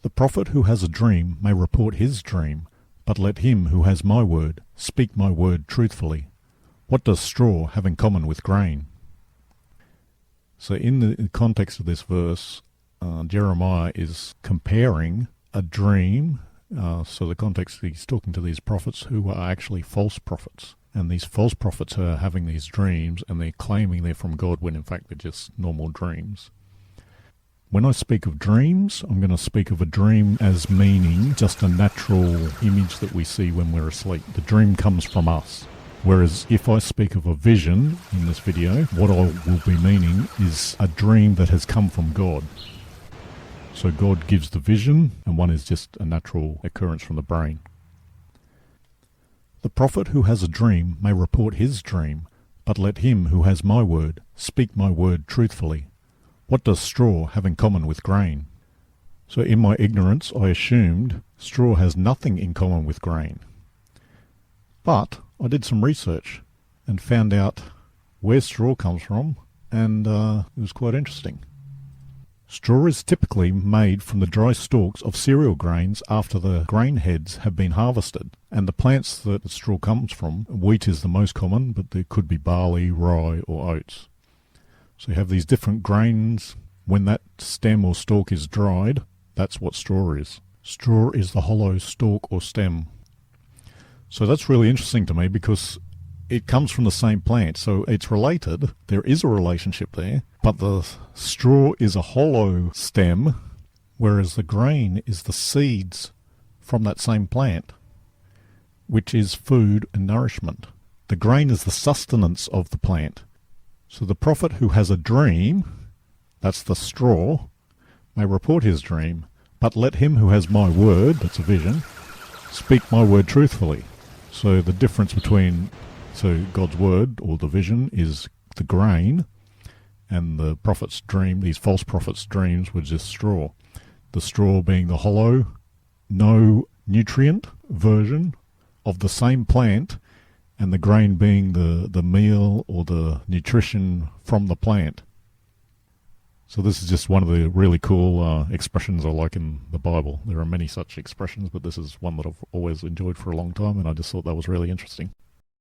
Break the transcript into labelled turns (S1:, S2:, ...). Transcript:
S1: The prophet who has a dream may report his dream, but let him who has my word speak my word truthfully. What does straw have in common with grain? So in the context of this verse, Jeremiah is comparing a dream. So the context, he's talking to these prophets who are actually false prophets. And these false prophets are having these dreams and they're claiming they're from God when in fact they're just normal dreams. When I speak of dreams, I'm going to speak of a dream as meaning just a natural image that we see when we're asleep. The dream comes from us. Whereas if I speak of a vision in this video, what I will be meaning is a dream that has come from God. So God gives the vision, and one is just a natural occurrence from the brain. The prophet who has a dream may report his dream, but let him who has my word speak my word truthfully. What does straw have in common with grain? So in my ignorance, I assumed straw has nothing in common with grain. But I did some research and found out where straw comes from, and it was quite interesting. Straw is typically made from the dry stalks of cereal grains after the grain heads have been harvested. And the plants that the straw comes from, wheat is the most common, but there could be barley, rye or oats. So you have these different grains. When that stem or stalk is dried, that's what straw is. Straw is the hollow stalk or stem. So that's really interesting to me because it comes from the same plant, so it's related. There is a relationship there, but the straw is a hollow stem, whereas the grain is the seeds from that same plant, which is food and nourishment. The grain is the sustenance of the plant. So the prophet who has a dream, that's the straw, may report his dream, but let him who has my word, that's a vision, speak my word truthfully. So the difference between God's word, or the vision, is the grain, and the prophet's dream, these false prophets' dreams, were just straw. The straw being the hollow, no nutrient version of the same plant, and the grain being the meal or the nutrition from the plant. So this is just one of the really cool expressions I like in the Bible. There are many such expressions, but this is one that I've always enjoyed for a long time, and I just thought that was really interesting.